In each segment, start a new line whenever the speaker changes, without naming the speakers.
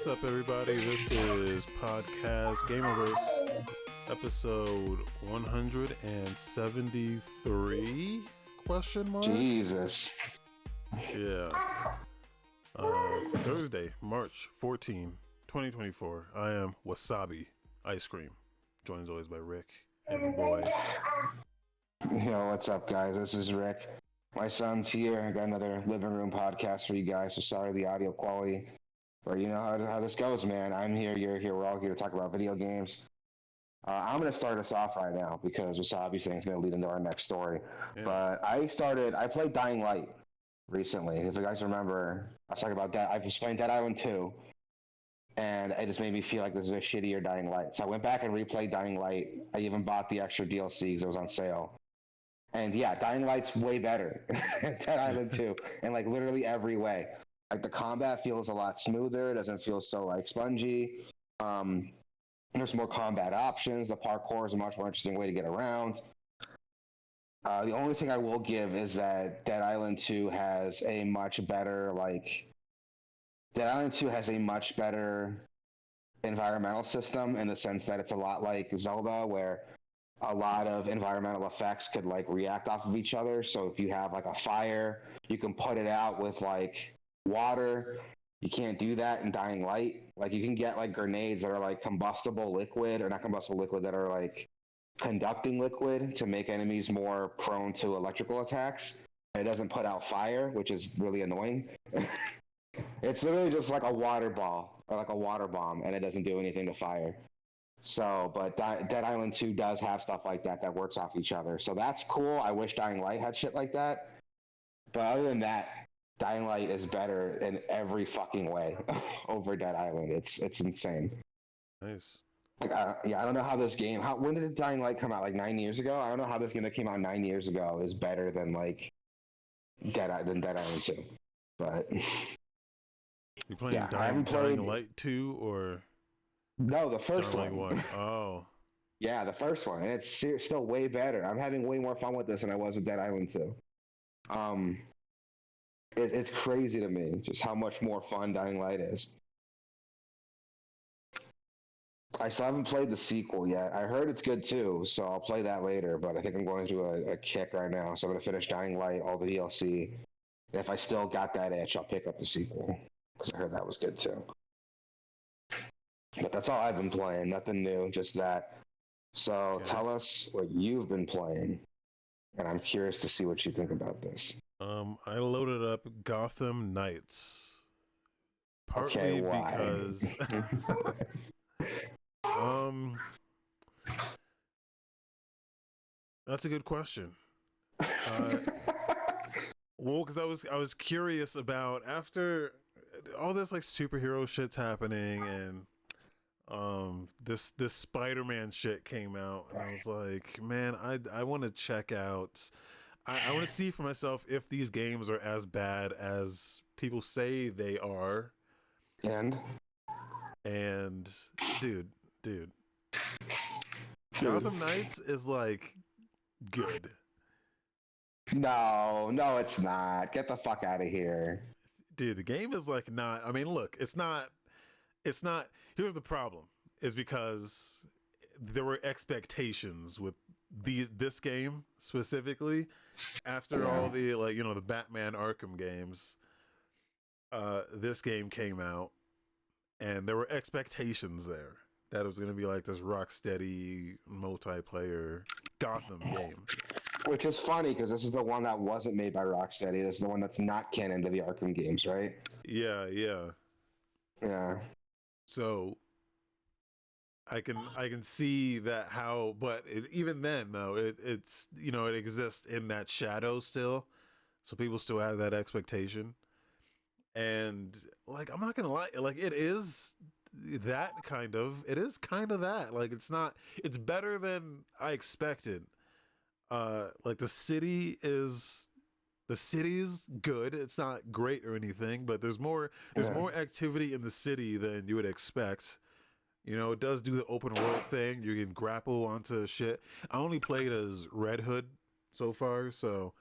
What's up, everybody? This is podcast Gameoverse, episode 173? Question mark?
Jesus.
Yeah. For Thursday, March 14, 2024. I am Wasabi Ice Cream, joined as always by Rick and the boy.
Yo, what's up, guys? This is Rick. My son's here. I got another living room podcast for you guys, so sorry the audio quality. But you know how this goes, man. I'm here, you're here, we're all here to talk about video games. I'm going to start us off right now because Wasabi thing is going to lead into our next story.
Yeah.
But I played Dying Light recently. If you guys remember, I was talking about that. I was playing Dead Island 2, and it just made me feel like this is a shittier Dying Light. So I went back and replayed Dying Light. I even bought the extra DLC because it was on sale. And yeah, Dying Light's way better than Dead Island 2 in like literally every way. Like the combat feels a lot smoother. It doesn't feel so like spongy. There's more combat options. The parkour is a much more interesting way to get around. The only thing I will give is that Dead Island 2 has a much better environmental system in the sense that it's a lot like Zelda, where a lot of environmental effects could like react off of each other. So if you have like a fire, you can put it out with like water. You can't do that in Dying Light. Like you can get like grenades that are like combustible liquid, or not combustible liquid, that are like conducting liquid to make enemies more prone to electrical attacks. It doesn't put out fire, which is really annoying. It's literally just like a water ball or like a water bomb, and it doesn't do anything to fire. So, but Dead Island 2 does have stuff like that that works off each other. So that's cool. I wish Dying Light had shit like that. But other than that, Dying Light is better in every fucking way over Dead Island. It's insane.
Nice.
Like, yeah, I don't know how this game. When did Dying Light come out? Like 9 years ago. I don't know how this game that came out 9 years ago is better than like Dead Island 2. But
You playing
yeah,
Dying Light 2 or
no, the first
Dying
one.
Light 1? Oh.
Yeah, the first one, and it's still way better. I'm having way more fun with this than I was with Dead Island 2. It's crazy to me just how much more fun Dying Light is. I still haven't played the sequel yet. I heard it's good too, so I'll play that later, but I think I'm going through a kick right now, so I'm going to finish Dying Light, all the DLC. And if I still got that itch, I'll pick up the sequel, because I heard that was good too. But that's all I've been playing. Nothing new, just that. So Tell us what you've been playing, and I'm curious to see what you think about this.
I loaded up Gotham Knights. Partly
why?
because that's a good question. Well, because I was curious about, after all this like superhero shit's happening, and this Spider-Man shit came out, and I was like, man, I want to check out. I want to see for myself if these games are as bad as people say they are.
And
dude, Gotham Knights is like good.
No, it's not. Get the fuck out of here.
Dude, the game is like not, I mean, look, it's not, here's the problem, is because there were expectations with this game specifically after all the, like, you know, the Batman Arkham games. This game came out, and there were expectations there that it was going to be like this rock-steady multiplayer Gotham game.
Which is funny, because this is the one that wasn't made by Rocksteady. This is the one that's not canon to the Arkham games, right?
Yeah. So I can see that how, but even then though, it's, you know, it exists in that shadow still, so people still have that expectation. And like, I'm not gonna lie, like it is kind of that, like it's better than I expected. Like the city's good. It's not great or anything, but there's more activity in the city than you would expect. You know, it does do the open world thing. You can grapple onto shit. I only played as Red Hood so far, so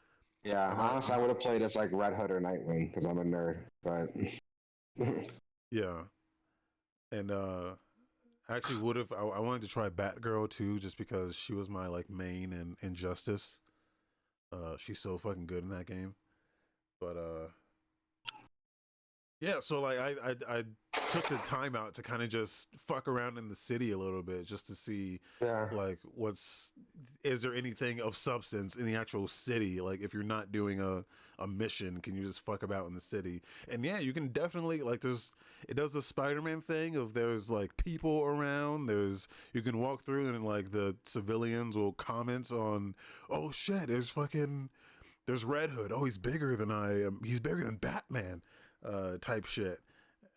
yeah. Honestly, I would have played as like Red Hood or Nightwing because I'm a nerd. But
yeah. And I actually would have. I wanted to try Batgirl too, just because she was my like main in Injustice. She's so fucking good in that game. But yeah, so like I took the time out to kind of just fuck around in the city a little bit just to see
Yeah.
like is there anything of substance in the actual city, like if you're not doing a mission, can you just fuck about in the city? And yeah, you can definitely like it does the Spider-Man thing of there's like people around, you can walk through and like the civilians will comment on, oh shit, there's Red Hood. Oh, he's bigger than I am. He's bigger than Batman, type shit.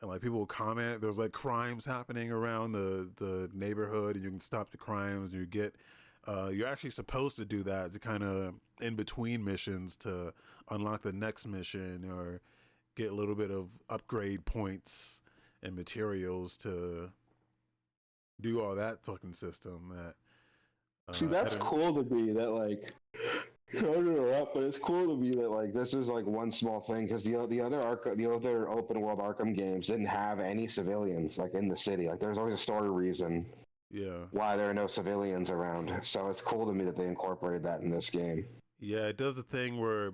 And like people will comment. There's like crimes happening around the neighborhood, and you can stop the crimes. And you get, you're actually supposed to do that to kind of in between missions to unlock the next mission or get a little bit of upgrade points and materials to do all that fucking system. That
See, that's cool to me that like sorry to interrupt, but it's cool to me that like this is like one small thing because the other open world Arkham games didn't have any civilians like in the city. Like there's always a story reason
yeah.
why there are no civilians around. So it's cool to me that they incorporated that in this game.
Yeah, it does a thing where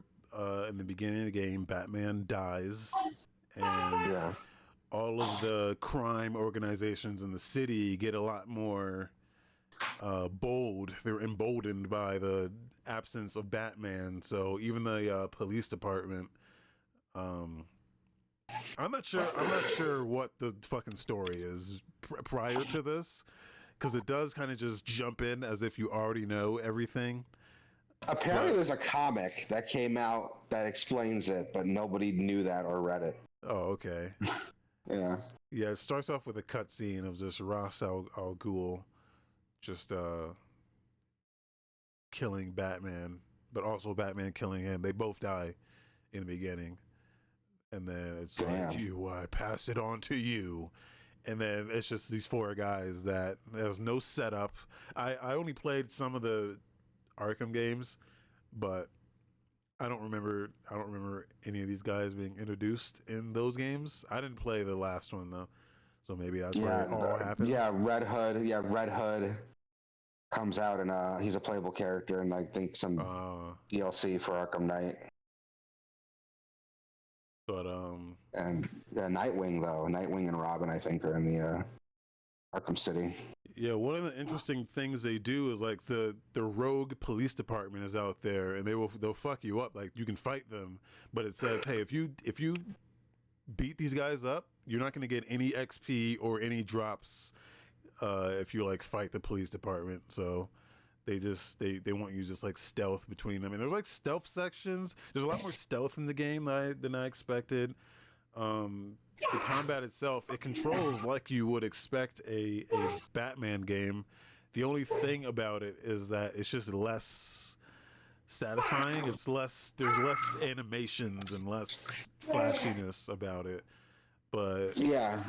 in the beginning of the game, Batman dies, and
Yeah.
all of the crime organizations in the city get a lot more bold. They're emboldened by the absence of Batman. So even the police department, um, I'm not sure. I'm not sure what the fucking story is prior to this, because it does kind of just jump in as if you already know everything.
Apparently,
But
there's a comic that came out that explains it, but nobody knew that or read it.
oh, okay.
Yeah.
Yeah, it starts off with a cutscene of just Ra's al Ghul just killing Batman, but also Batman killing him. They both die in the beginning, and then it's
Damn.
like I pass it on to you, and then it's just these four guys that there's no setup. I only played some of the Arkham games, but I don't remember any of these guys being introduced in those games. I didn't play the last one though, so maybe that's where it all happens.
Yeah, Red Hood. Yeah, Red Hood comes out and he's a playable character, and I think some DLC for Arkham Knight.
But
and Nightwing though, Nightwing and Robin I think are in the Arkham City.
Yeah, one of the interesting things they do is like the rogue police department is out there, and they'll fuck you up. Like you can fight them, but it says, hey, if you beat these guys up, you're not going to get any XP or any drops if you like fight the police department. So they want you just like stealth between them, and there's like stealth sections. There's a lot more stealth in the game than I expected. The combat itself, it controls like you would expect a Batman game. The only thing about it is that it's just less satisfying. There's less animations and less flashiness about it. But
yeah,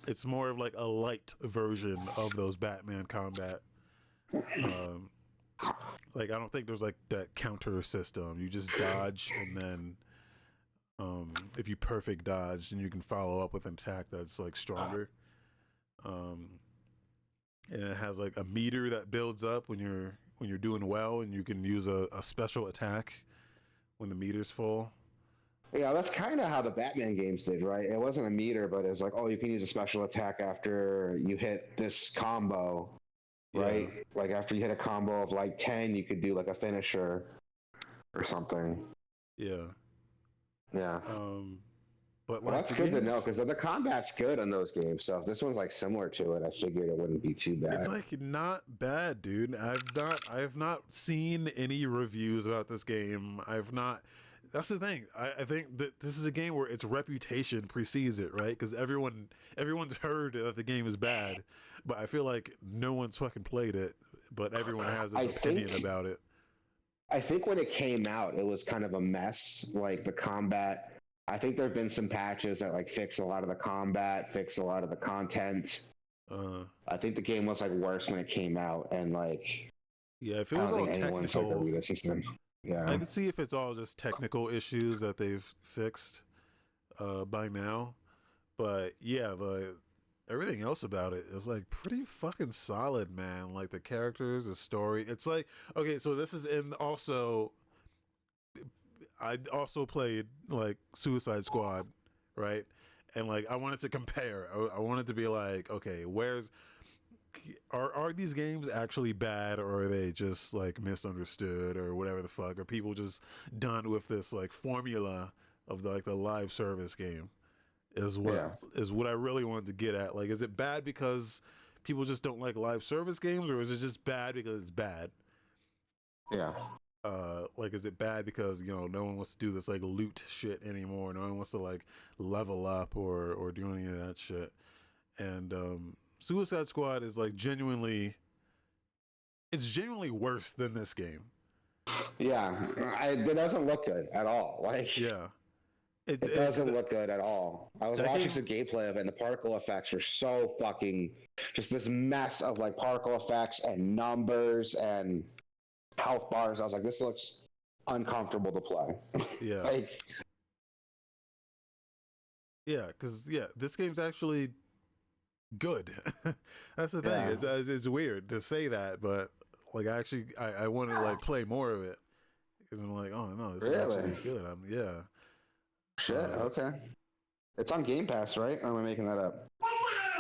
it's more of like a light version of those Batman combat. Like I don't think there's like that counter system. You just dodge, and then if you perfect dodge, then you can follow up with an attack that's like stronger. And it has like a meter that builds up when you're doing well, and you can use a special attack when the meter's full.
Yeah, that's kind of how the Batman games did, right? It wasn't a meter, but it's like, oh, you can use a special attack after you hit this combo, right? Yeah. Like after you hit a combo of like 10, you could do like a finisher or something.
Yeah.
Yeah.
But
well,
like
that's good to know because the combat's good on those games. So if this one's like similar to it, I figured it wouldn't be too bad.
It's like not bad, dude. I've not seen any reviews about this game. That's the thing. I think that this is a game where its reputation precedes it, right? Because everyone's heard that the game is bad, but I feel like no one's fucking played it, but everyone has this opinion about it.
I think when it came out, it was kind of a mess. Like the combat, I think there have been some patches that like fix a lot of the combat, fix a lot of the content. I think the game was like worse when it came out, and like
if it was all technical,
yeah,
I can see if it's all just technical issues that they've fixed by now. But yeah, everything else about it is like pretty fucking solid, man. Like the characters, the story. It's like, okay, so this is in also. I also played like Suicide Squad, right? And like I wanted to compare. I wanted to be like, okay, where's are these games actually bad, or are they just like misunderstood or whatever the fuck? Are people just done with this like formula of the, like the live service game?
Yeah,
Is what I really wanted to get at. Like, is it bad because people just don't like live service games, or is it just bad because it's bad?
yeah,
Like, is it bad because no one wants to do this like loot shit anymore? No one wants to like level up or do any of that shit. And Suicide Squad is like it's genuinely worse than this game.
yeah. It doesn't look good at all. Like
Yeah,
it doesn't look good at all. I was
that
watching
game.
some gameplay of it, and the particle effects were so fucking just this mess of like particle effects and numbers and health bars. I was like, this looks uncomfortable to play.
Yeah,
Like,
yeah, because this game's actually good. That's the thing.
yeah,
It's weird to say that, but like I want to like play more of it because I'm like, oh no, this is
really?
actually good. Yeah.
Shit.
Uh,
Okay. It's on Game Pass, right? Or am I making that up?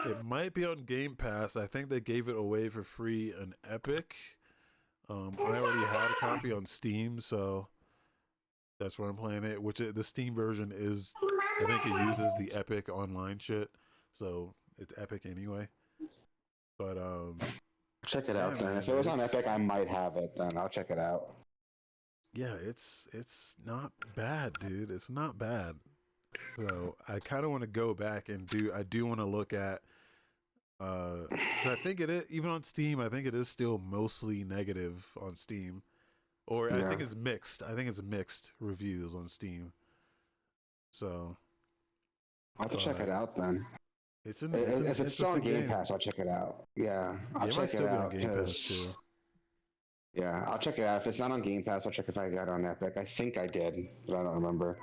it might be on Game Pass. I think they gave it away for free on Epic. I already had a copy on Steam, so that's where I'm playing it. The Steam version is, I think it uses the Epic online shit, so it's Epic anyway. But
Check it
yeah,
out then.
man,
If it was on Epic, I might have it. Then I'll check it out.
yeah, it's not bad, dude. It's not bad. So I kind of want to go back and I do want to look at, 'cause I think it is, even on Steam, I think it is still mostly negative on Steam. Or I
Yeah,
think it's mixed. I think it's mixed reviews on Steam. So,
I'll have to check it
but
out then.
it's an
If it's still on
interesting
Game
game.
Pass, I'll check it out. Yeah, I'll
Yeah, it might
check it
still be on
out
Game Pass
because
too.
yeah, I'll check it out. If it's not on Game Pass, I'll check if I got it on Epic. I think I did, but I don't remember.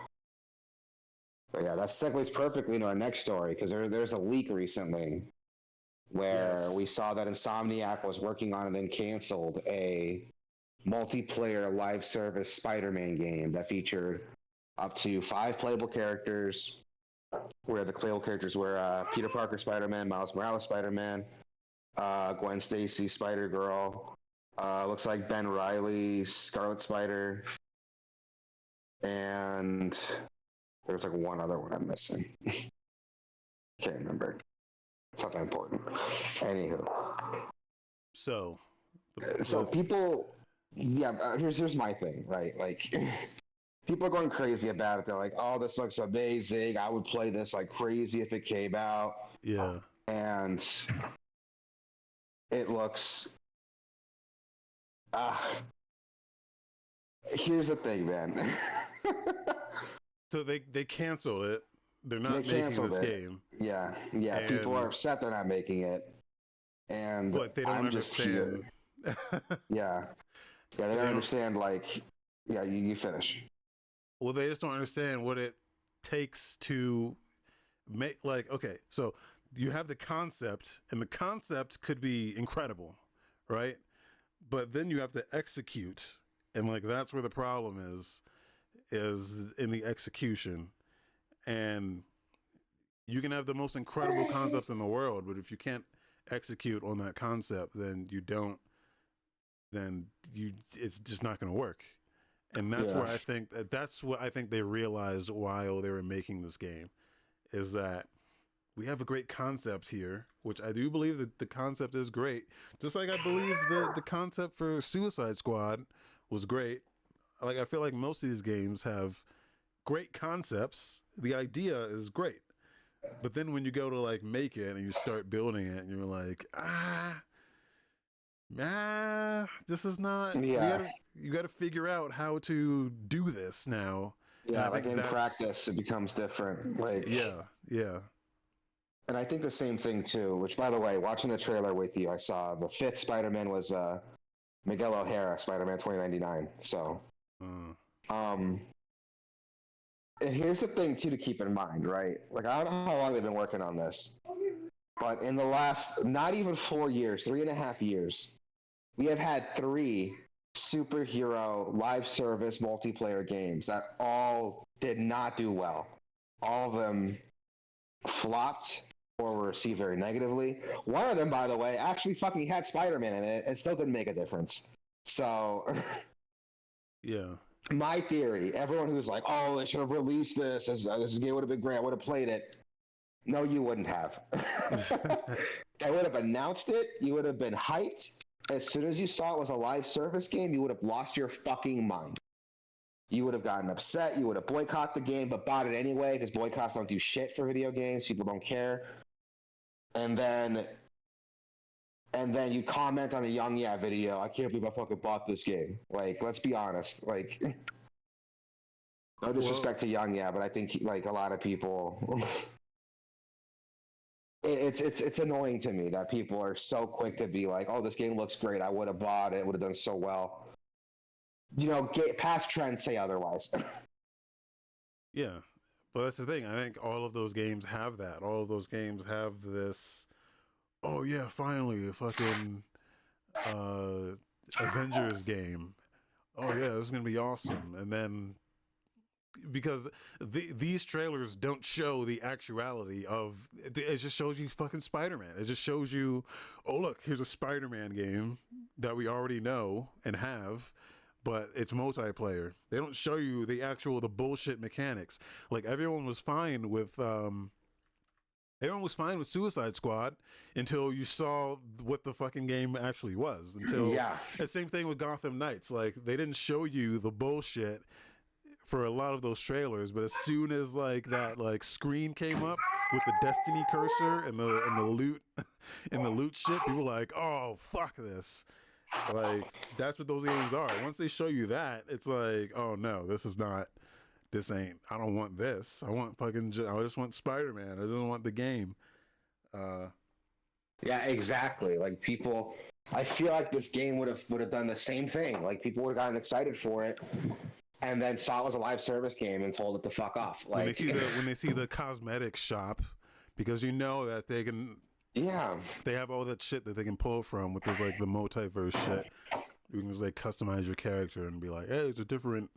But yeah, that segues perfectly into our next story because there's a leak recently where we
Yes.
saw that Insomniac was working on and then canceled a multiplayer live service Spider-Man game that featured up to 5 playable characters, where the playable characters were Peter Parker Spider-Man, Miles Morales Spider-Man, Gwen Stacy Spider-Girl, looks like Ben Riley Scarlet Spider, and there's like one other one I'm missing. Can't remember. It's not that important. Anywho,
So,
so people, yeah. Here's my thing, right? Like, people are going crazy about it. They're like, "Oh, this looks amazing. I would play this like crazy if it came out."
yeah.
And it looks. Uh, Here's the thing, man.
So they canceled it. They're
They
not making
canceled
this
it.
game,
Yeah, yeah. People are
and
upset they're not making it, and
but they don't
I'm just
understand.
here. Yeah, yeah. They
They
don't
don't.
understand. Like, yeah. You finish.
Well, they just don't understand what it takes to make. Like, okay, so you have the concept, and the concept could be incredible, right? But then you have to execute, and like that's where the problem is in the execution. And you can have the most incredible concept in the world, but if you can't execute on that concept, then it's just not going to work. And that's
Yeah,
where that's what I think they realized while they were making this game, is that we have a great concept here, which I do believe that the concept is great. Just like I believe the concept for Suicide Squad was great. Like I feel like most of these games have great concepts. The idea is great. But then when you go to like make it and you start building it and you're like, this is not,
yeah,
you gotta figure out how to do this now. And
yeah.
I
Like
think
in
that's,
practice, it becomes different. Like,
yeah.
and I think the same thing too. Which, by the way, watching the trailer with you, I saw the fifth Spider-Man was Miguel O'Hara, Spider-Man 2099. So,
Uh,
um, and here's the thing too to keep in mind, right? Like, I don't know how long they've been working on this, But in the last, not even 4 years, 3.5 years, we have had 3 superhero live service multiplayer games that all did not do well. All of them flopped or were received very negatively. One of them, by the way, actually fucking had Spider-Man in it and still didn't make a difference. So,
Yeah.
my theory, everyone who's like, oh, they should have released this, this game would have been great, I would have played it. No, you wouldn't have. They would have announced it, you would have been hyped. As soon as you saw it was a live service game, you would have lost your fucking mind. You would have gotten upset, you would have boycotted the game, but bought it anyway, because boycotts don't do shit for video games, people don't care. And then you comment on a Young Yeah video, I can't believe I fucking bought this game. Like, let's be honest. Like, no disrespect to Young Yeah, but I think like a lot of people it's annoying to me that people are so quick to be like, oh, this game looks great, I would have bought it, would have done so well. You know, past trends say otherwise.
Yeah. But that's the thing. I think all of those games have that. All of those games have this, oh yeah, finally a fucking Avengers game. Oh yeah, this is gonna be awesome. And then because these trailers don't show the actuality of it, just shows you fucking Spider-Man. It just shows you, oh look, here's a Spider-Man game that we already know and have, but it's multiplayer. They don't show you the bullshit mechanics. Like everyone was fine with Suicide Squad until you saw what the fucking game actually was. Until
Yeah.
the same thing with Gotham Knights. Like they didn't show you the bullshit for a lot of those trailers, but as soon as like that like screen came up with the Destiny cursor and the loot and the loot shit, people were like, oh fuck this. Like that's what those games are. Once they show you that, it's like, oh no, this ain't. I don't want this. I want fucking. I just want Spider-Man. I just want the game.
Yeah, exactly. Like people, I feel like this game would have done the same thing. Like people would have gotten excited for it, and then saw it was a live service game and told it to fuck off. Like
when they see the cosmetic shop, because you know that they can.
Yeah,
they have all that shit that they can pull from with this like the multiverse shit. You can just like customize your character and be like, hey, it's a different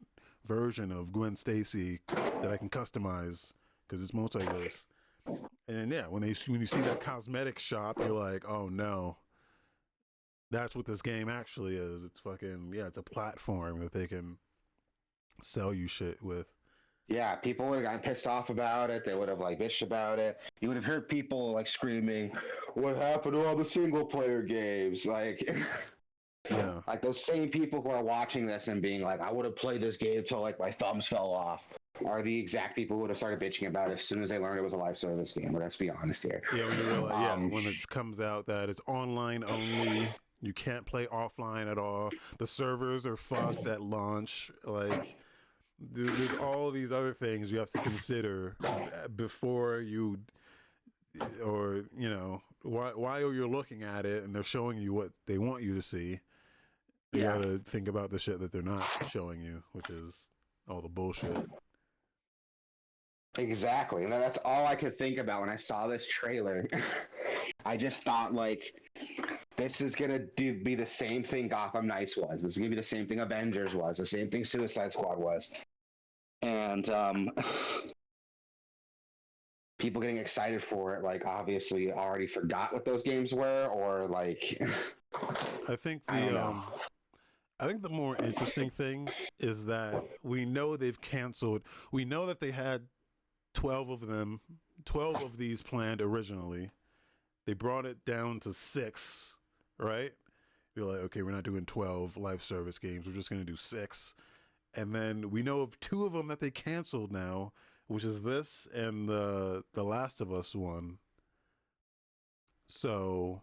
version of Gwen Stacy that I can customize because it's multiverse. And yeah, when you see that cosmetic shop, you're like, oh no, that's what this game actually is. It's fucking it's a platform that they can sell you shit with.
Yeah, people would have gotten pissed off about it. They would have like bitched about it. You would have heard people like screaming, "What happened to all the single player games?" Like,
yeah,
like those same people who are watching this and being like, "I would have played this game till like my thumbs fell off," are the exact people who would have started bitching about it as soon as they learned it was a live service game. Let's be honest here.
Yeah, when you realize, when it comes out that it's online only, you can't play offline at all. The servers are fucked at launch. Like, there's all these other things you have to consider before you, or while you're looking at it and they're showing you what they want you to see. You gotta think about the shit that they're not showing you, which is all the bullshit.
Exactly. And that's all I could think about when I saw this trailer. I just thought, like, this is going to be the same thing Gotham Knights was. This is going to be the same thing Avengers was, the same thing Suicide Squad was. And people getting excited for it, like, obviously already forgot what those games were, or, like...
I think the more interesting thing is that we know they've canceled. We know that they had 12 of these planned originally. They brought it down to 6, right? You're like, okay, we're not doing 12 live service games. We're just going to do 6. And then we know of 2 of them that they canceled now, which is this and the Last of Us one. So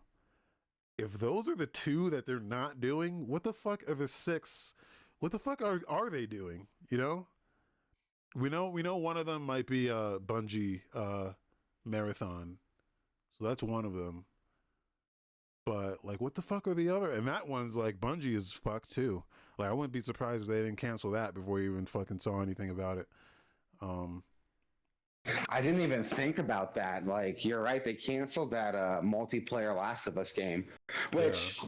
if those are the 2 that they're not doing, what the fuck are the 6? What the fuck are they doing? You know? We know one of them might be Bungie Marathon. So that's one of them. But like what the fuck are the other? And that one's like Bungie is fucked too. Like I wouldn't be surprised if they didn't cancel that before you even fucking saw anything about it.
I didn't even think about that. Like, you're right. They canceled that multiplayer Last of Us game, which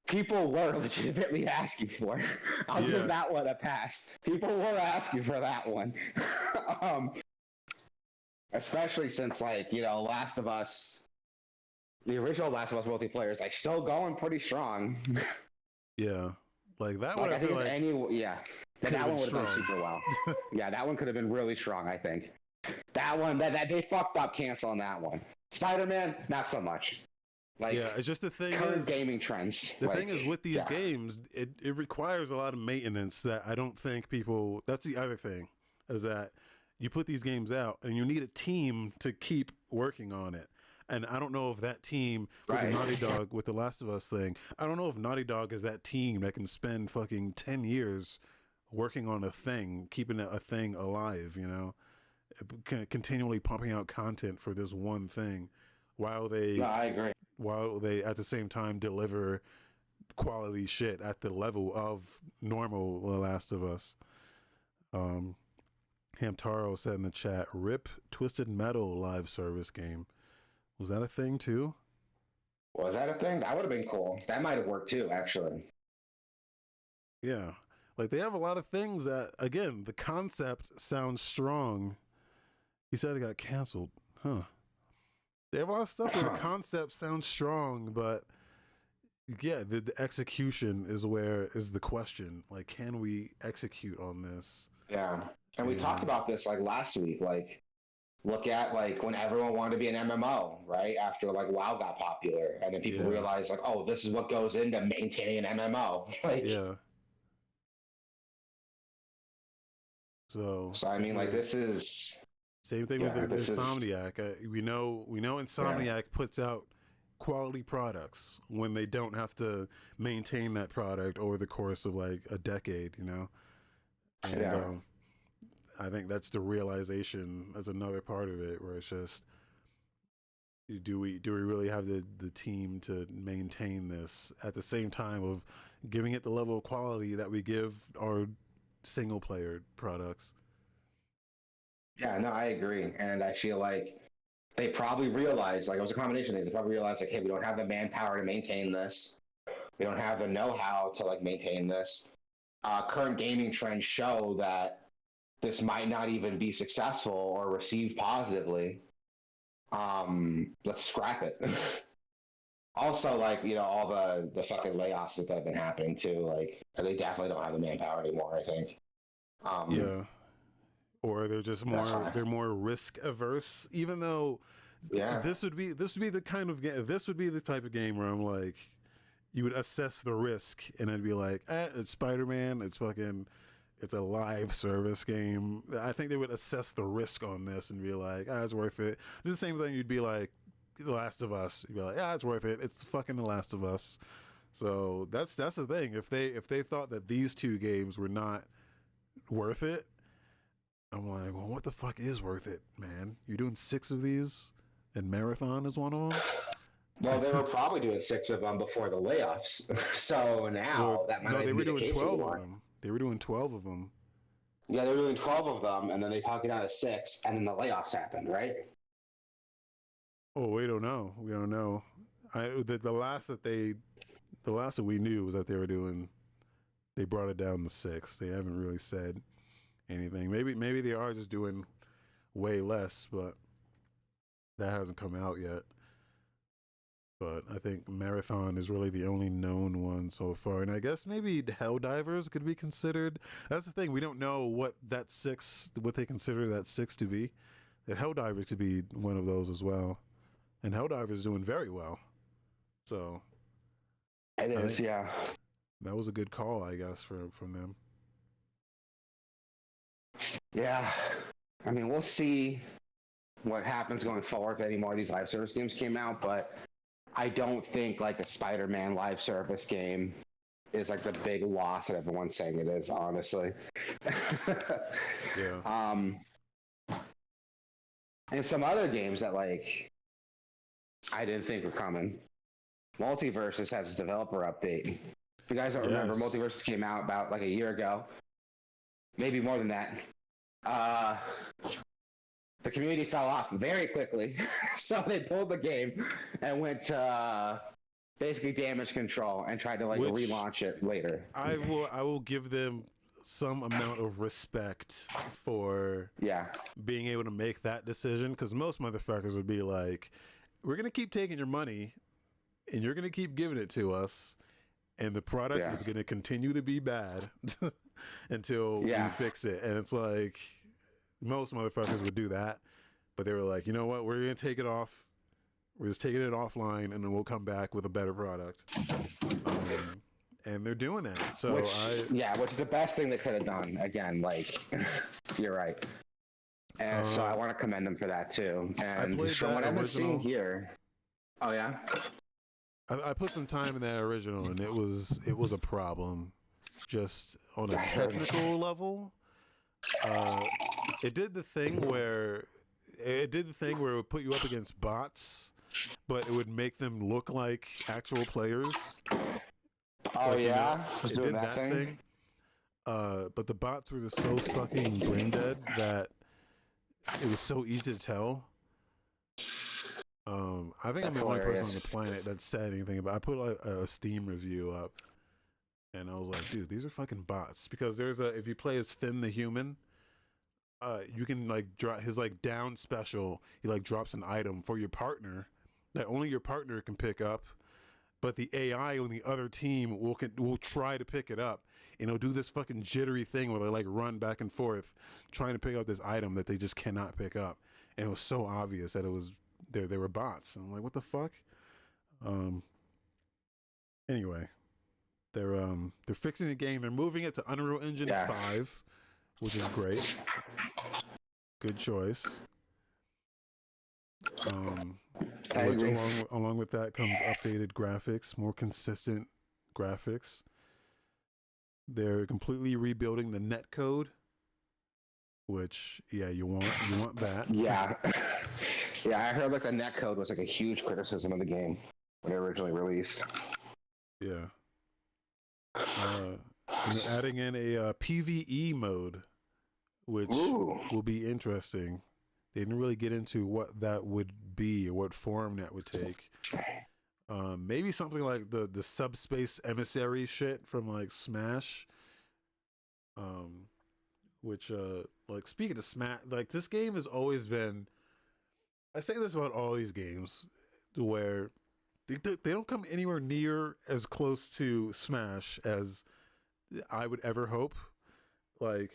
people were legitimately asking for. I'll give that one a pass. People were asking for that one. Especially since, like, you know, Last of Us, the original Last of Us multiplayer is like still going pretty strong.
Yeah, like that
Like,
one.
I think
feel
if
like
any, yeah, that one would have been super well. Yeah, that one could have been really strong. I think that one that they fucked up canceling that one. Spider-Man, not so much. Like,
yeah, it's just the thing
current
is
gaming trends.
the
like,
thing is with these games, it requires a lot of maintenance that I don't think people. That's the other thing, is that you put these games out and you need a team to keep working on it. And I don't know if that team with the Naughty Dog, with the Last of Us thing, I don't know if Naughty Dog is that team that can spend fucking 10 years working on a thing, keeping a thing alive, you know, continually pumping out content for this one thing while they,
no, I agree.
while they at the same time deliver quality shit at the level of normal The Last of Us. Hamtaro said in the chat, "Rip Twisted Metal live service game." Was that a thing too?
Was that a thing? That would have been cool. That might have worked too, actually.
Yeah. Like they have a lot of things that, again, the concept sounds strong. He said it got canceled. Huh. They have a lot of stuff where the concept sounds strong, but yeah, the execution is the question. Like, can we execute on this?
Yeah. And we talked about this like last week. Like, look at like when everyone wanted to be an MMO, right? After like WoW got popular, and then people realized like, oh, this is what goes into maintaining an MMO. Like,
So
I mean, like, this is
same thing with Insomniac. We know Insomniac puts out quality products when they don't have to maintain that product over the course of like a decade, you know. And I think that's the realization as another part of it, where it's just, do we really have the team to maintain this at the same time of giving it the level of quality that we give our single player products?
Yeah, no, I agree. And I feel like they probably realized, like, it was a combination of things. They probably realized, like, hey, we don't have the manpower to maintain this. We don't have the know-how to, like, maintain this. Current gaming trends show that this might not even be successful or received positively. Let's scrap it. Also, like, you know, all the fucking layoffs that have been happening too, like, they definitely don't have the manpower anymore, I think.
Or they're just more risk averse, even though this would be the kind of game, this would be the type of game where I'm like, you would assess the risk and I'd be like, it's Spider-Man, it's a live service game. I think they would assess the risk on this and be like, it's worth it. It's the same thing. You'd be like, The Last of Us. You'd be like, it's worth it. It's fucking The Last of Us. So that's the thing. If they thought that these two games were not worth it, I'm like, well, what the fuck is worth it, man? You're doing 6 of these, and Marathon is one of them.
Well, they were probably doing 6 of them before the layoffs. So now that might
they were
be the
doing
case
12
anymore.
of them. They were doing 12 of them.
Yeah, they were doing 12 of them, and then they talked it down to 6, and then the layoffs happened, right?
Oh, we don't know. We don't know. The last that we knew was that they brought it down to 6. They haven't really said anything. Maybe they are just doing way less, but that hasn't come out yet. But I think Marathon is really the only known one so far. And I guess maybe Helldivers could be considered. That's the thing. We don't know what they consider that 6 to be. That Helldivers could be one of those as well. And Helldivers is doing very well. So
it is, yeah.
That was a good call, I guess, from them.
Yeah. I mean, we'll see what happens going forward if any more of these live service games came out, but I don't think like a Spider-Man live service game is like the big loss that everyone's saying it is, honestly. And some other games that like I didn't think were coming. MultiVersus has a developer update. If you guys don't remember, MultiVersus came out about like a year ago. Maybe more than that. the community fell off very quickly. So they pulled the game and went to basically damage control and tried to like
Which
relaunch it later.
I will give them some amount of respect for
Yeah.
being able to make that decision, because most motherfuckers would be like, we're gonna keep taking your money and you're gonna keep giving it to us, and the product is gonna continue to be bad until we fix it. And it's like, most motherfuckers would do that, but they were like, you know what, we're gonna take it off, we're just taking it offline, and then we'll come back with a better product. And they're doing that. So which
is the best thing they could have done. Again, like, you're right. And so I want to commend them for that too. And from what I've been seeing here, I
put some time in that original, and it was a problem. Just on a technical level, it did the thing where it would put you up against bots, but it would make them look like actual players.
Oh, like,
yeah, it did that thing. But the bots were just so fucking brain dead that it was so easy to tell. I think I'm the only person on the planet that said anything about it. I put a Steam review up, and I was like, dude, these are fucking bots. Because if you play as Finn the human, you can like drop his like down special. He like drops an item for your partner that only your partner can pick up. But the AI on the other team will try to pick it up, and it'll do this fucking jittery thing where they like run back and forth trying to pick up this item that they just cannot pick up. And it was so obvious that it was they were bots. And I'm like, what the fuck? Anyway, they're fixing the game. They're moving it to Unreal Engine 5, which is great. Good choice. Along with that comes updated graphics, more consistent graphics. They're completely rebuilding the netcode, which you want that.
Yeah, I heard like the netcode was like a huge criticism of the game when it originally released.
Yeah. Adding in a PvE mode, which will be interesting. They didn't really get into what that would be or what form that would take. Maybe something like the subspace emissary shit from like Smash. Which like speaking of Smash, like this game has always been. I say this about all these games, where they don't come anywhere near as close to Smash as I would ever hope. Like,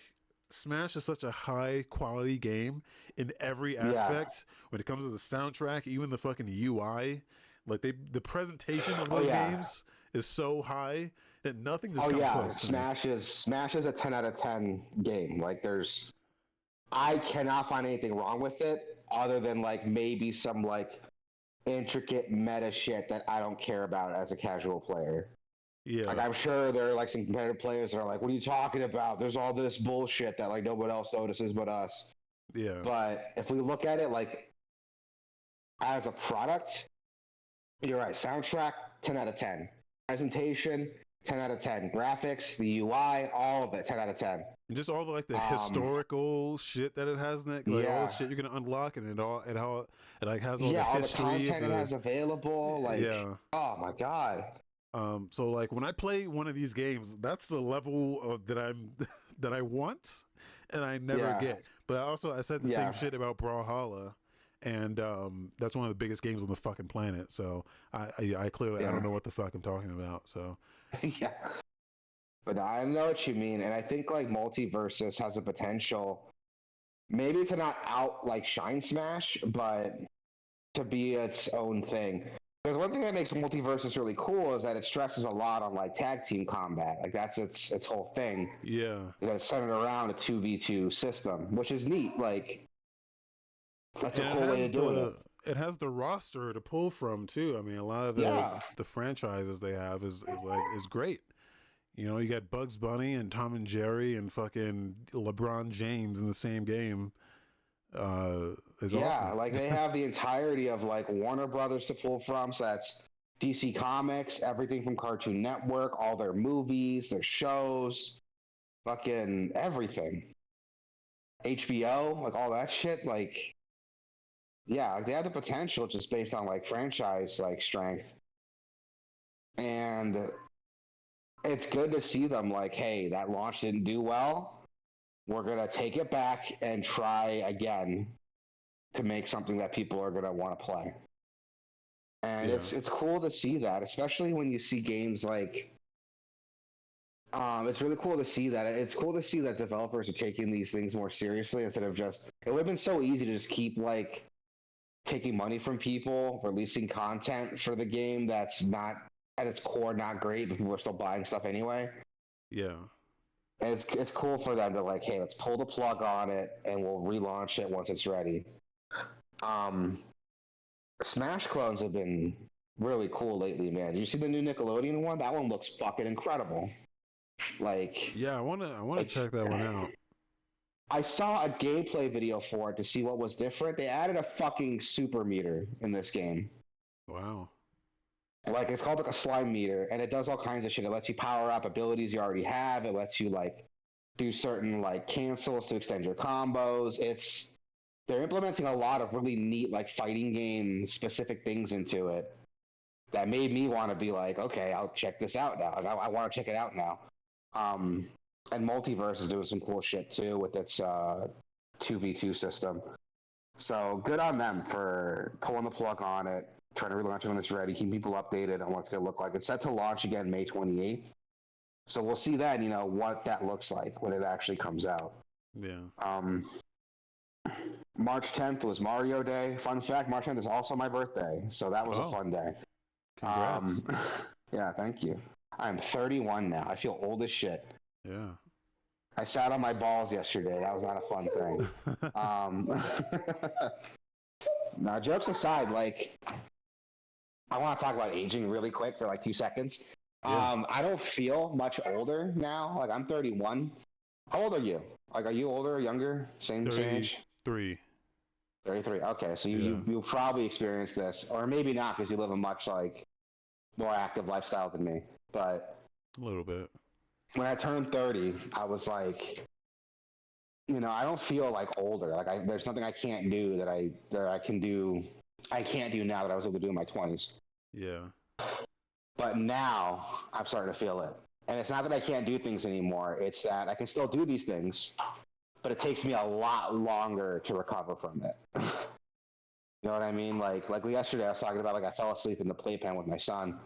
Smash is such a high quality game in every aspect. When it comes to the soundtrack, even the fucking UI, like the presentation of those games is so high that nothing just comes close.
Smash is a 10 out of 10 game. Like, I cannot find anything wrong with it other than like maybe some like intricate meta shit that I don't care about as a casual player.
Yeah.
Like, I'm sure there are like some competitive players that are like, what are you talking about? There's all this bullshit that like nobody else notices but us.
Yeah.
But if we look at it like as a product, you're right. Soundtrack, 10 out of 10. Presentation, 10 out of 10. Graphics, the UI, all of it, 10 out of 10.
And just all the historical shit that it has in it, like all the shit you're gonna unlock, and it like has all the history,
all the content it has available. Like, oh my god.
So like when I play one of these games, that's the level that I want, and I never get. But I said the same shit about Brawlhalla, and that's one of the biggest games on the fucking planet. So I clearly I don't know what the fuck I'm talking about. So
but I know what you mean, and I think like MultiVersus has the potential, maybe to not shine Smash, but to be its own thing. Because one thing that makes MultiVersus really cool is that it stresses a lot on like tag team combat. Like that's its whole thing.
Yeah.
It's centered around a 2v2 system, which is neat. Like that's a cool way of doing it.
It has the roster to pull from too. I mean, a lot of the franchises they have is great. You know, you got Bugs Bunny and Tom and Jerry and fucking LeBron James in the same game. Awesome.
Like they have the entirety of like Warner Brothers to pull from. So that's DC Comics, everything from Cartoon Network, all their movies, their shows, fucking everything. HBO, like all that shit. Like yeah, like they have the potential just based on like franchise like strength, and it's good to see them like, hey, that launch didn't do well. We're gonna take it back and try again to make something that people are gonna want to play. And
Yeah.
it's cool to see that, especially when you see games like it's really cool to see that. It's cool to see that developers are taking these things more seriously instead of just. It would have been so easy to just keep like taking money from people, releasing content for the game that's not at its core not great, but people are still buying stuff anyway.
Yeah.
And it's cool for them to like, hey, let's pull the plug on it and we'll relaunch it once it's ready. Um, Smash clones have been really cool lately, man. You see the new Nickelodeon one? That one looks fucking incredible. Like,
Yeah, I wanna
like
check that one out.
I saw a gameplay video for it to see what was different. They added a fucking super meter in this game.
Wow.
Like it's called like a slime meter, and it does all kinds of shit. It lets you power up abilities you already have. It lets you like do certain like cancels to extend your combos. They're implementing a lot of really neat like fighting game specific things into it that made me want to be like, okay, I'll check this out now. I want to check it out now. Um, and MultiVerse is doing some cool shit too with its 2v2 system. So good on them for pulling the plug on it, trying to relaunch it when it's ready, keep people updated on what it's going to look like. It's set to launch again May 28th. So we'll see then, what that looks like when it actually comes out.
Yeah.
March 10th was Mario Day. Fun fact, March 10th is also my birthday. So that was a fun day.
Congrats.
Yeah, thank you. I'm 31 now. I feel old as shit.
Yeah.
I sat on my balls yesterday. That was not a fun thing. Now, jokes aside, like, I want to talk about aging really quick for like 2 seconds.
Yeah.
I don't feel much older now. Like, I'm 31. How old are you? Like, are you older or younger? Same age?
33.
33. Okay, so
Yeah.
you probably experienced this, or maybe not because you live a much like more active lifestyle than me. But
A little bit.
when I turned 30, I was like, I don't feel like older. Like there's nothing I can't do that I can do. I can't do now that I was able to do in my 20s.
Yeah.
But now I'm starting to feel it. And it's not that I can't do things anymore. It's that I can still do these things, but it takes me a lot longer to recover from it. You know what I mean? Like yesterday I was talking about like I fell asleep in the playpen with my son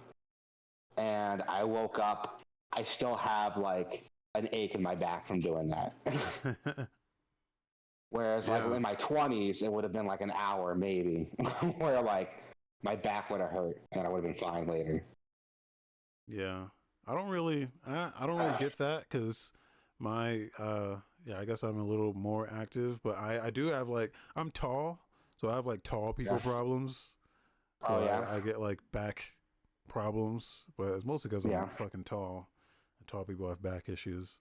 and I woke up, I still have like an ache in my back from doing that. Whereas like
Yeah.
in my 20s, it would have been like an hour maybe, where like my back would have hurt and I would have been fine later.
Yeah. I don't really get that because my yeah, I guess I'm a little more active, but I do have like I'm tall, so I have like tall people
Yeah.
problems. So
Oh yeah.
I get like back problems, but it's mostly because
Yeah.
I'm fucking tall. Tall people have back issues.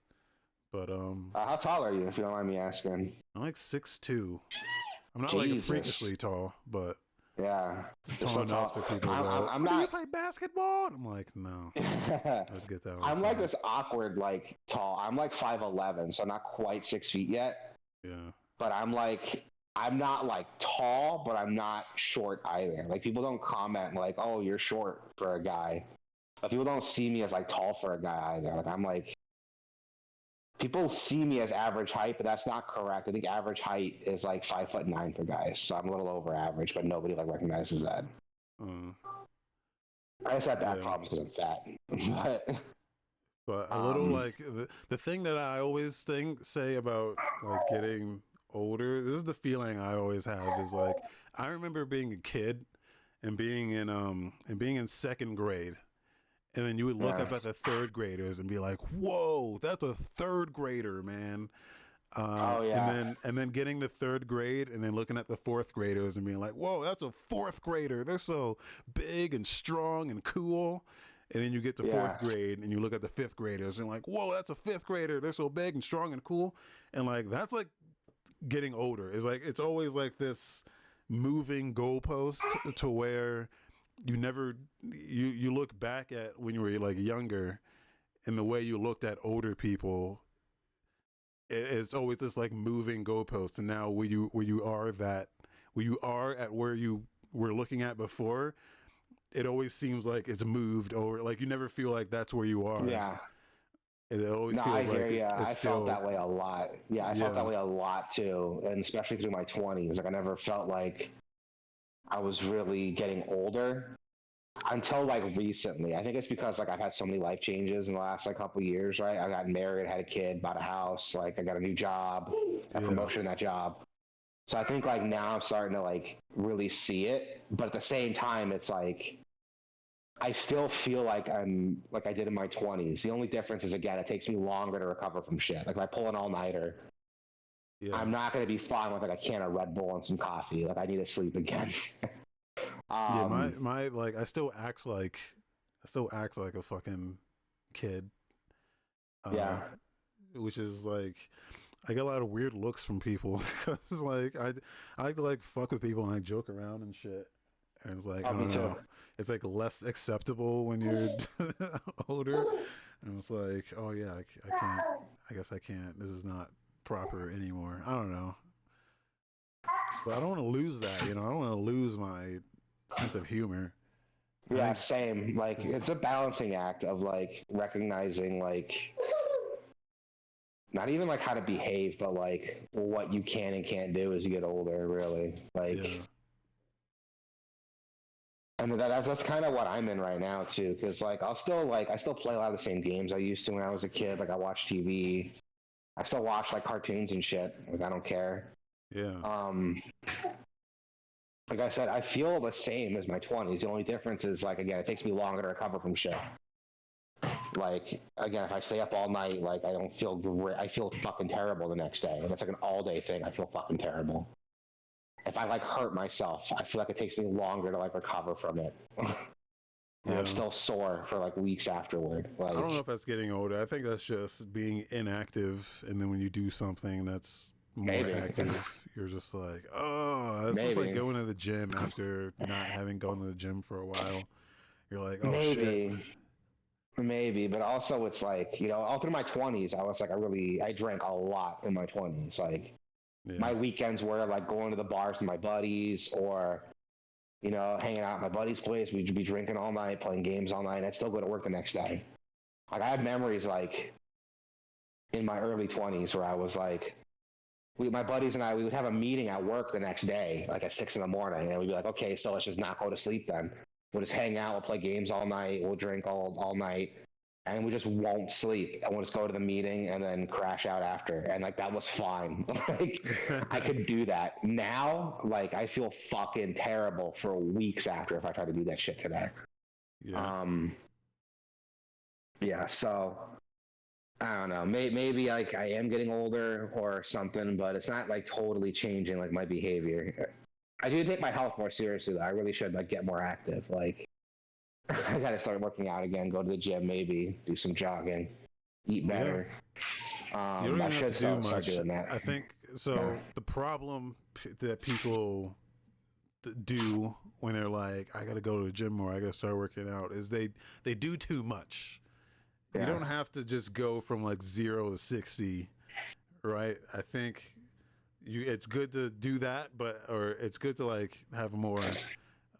But
How tall are you, if you don't mind me asking?
I'm like 6'2". I'm not like a
Jesus.
freakishly tall, but
Yeah. You're
tall
so
enough
tall.
that people
I'm,
go,
I'm
"Oh, do you
not.
play basketball?" And I'm like, "No, I just get that all
I'm
the
like
time."
this awkward, like tall. I'm like 5'11", so not quite 6 feet yet.
Yeah,
But I'm not like tall, but I'm not short either. Like people don't comment like, "Oh, you're short for a guy." But people don't see me as like tall for a guy either. Like I'm like people see me as average height, but that's not correct. I think average height is like 5'9" for guys. So I'm a little over average, but nobody like recognizes that.
uh,
I just have back
yeah.
problems because I'm fat. But
But a little
um,
like the thing that I always say about like getting older. This is the feeling I always have is like I remember being a kid and being in second grade. And then you would look
yeah,
up at the third graders and be like, "Whoa, that's a third grader, man!"
oh
And
yeah,
then getting to third grade and then looking at the fourth graders and being like, "Whoa, that's a fourth grader. They're so big and strong and cool." And then you get to
yeah,
fourth grade and you look at the fifth graders and like, "Whoa, that's a fifth grader. They're so big and strong and cool." And like that's like getting older. It's like it's always like this moving goalpost to where you look back at when you were like younger and the way you looked at older people, it's always this like moving goalpost. And now where you are that you are at where you were looking at before, it always seems like it's moved over. Like you never feel like that's where you are.
Yeah.
It always
No, I
feels
hear
like
you.
it's
I felt
still,
that way a lot. Yeah, I felt that way a lot too, and especially through my 20s. Like I never felt like I was really getting older until like recently. I think it's because like I've had so many life changes in the last like couple of years, right? I got married, had a kid, bought a house, like I got a new job, a promotion in that job. So I think like now I'm starting to like really see it, but at the same time, it's like I still feel like I'm like I did in my 20s. The only difference is again, it takes me longer to recover from shit. Like if I pull an all-nighter, I'm not going to be fine with like a can of Red Bull and some coffee. Like I need to sleep again.
Yeah, my like I still act like a fucking kid.
Yeah.
Which is like I get a lot of weird looks from people because like I like to like fuck with people and like joke around and shit. And it's like I don't know. It's like less acceptable when you're older. And it's like, oh yeah, I can't. I guess I can't. This is not proper anymore. I don't know. But I don't want to lose that. You know, I don't want to lose my sense of humor.
Yeah, same. Like it's a balancing act of like recognizing like not even like how to behave, but like what you can and can't do as you get older. Really, like.
Yeah.
And that's kind of what I'm in right now too, because like I still play a lot of the same games I used to when I was a kid. Like I watch TV, I still watch like cartoons and shit. Like I don't care.
Yeah.
Like I said, I feel the same as my 20s. The only difference is like again, it takes me longer to recover from shit. Like again, if I stay up all night, like I don't feel great. I feel fucking terrible the next day. That's like an all day thing. I feel fucking terrible. If I like hurt myself, I feel like it takes me longer to like recover from it. And I'm still sore for like weeks afterward. Like,
I don't know if that's getting older. I think that's just being inactive, and then when you do something that's more active, you're just like, oh, it's just like going to the gym after not having gone to the gym for a while. You're like, oh shit.
Maybe, but also it's like, you know, all through my 20s, I was like, I drank a lot in my 20s. Like, my weekends were like going to the bars with my buddies or, you know, hanging out at my buddy's place. We'd be drinking all night, playing games all night, and I'd still go to work the next day. Like, I have memories like in my early 20s where I was like, my buddies and we would have a meeting at work the next day, like at 6 a.m, and we'd be like, okay, so let's just not go to sleep then. We'll just hang out, we'll play games all night, we'll drink all night, and we just won't sleep. And we'll just go to the meeting and then crash out after. And like that was fine. Like I could do that. Now, like I feel fucking terrible for weeks after if I try to do that shit today. Yeah, so I don't know. Maybe like I am getting older or something, but it's not like totally changing like my behavior. I do take my health more seriously though. I really should like get more active. Like I gotta start working out again, go to the gym, maybe do some jogging, eat better.
You don't even
I should
have to do
start
much.
doing that.
I think so. The problem that people do when they're like, I gotta go to the gym more, I gotta start working out, is they do too much. You don't have to just go from like 0 to 60, right? I think it's good to do that, or it's good to like have a more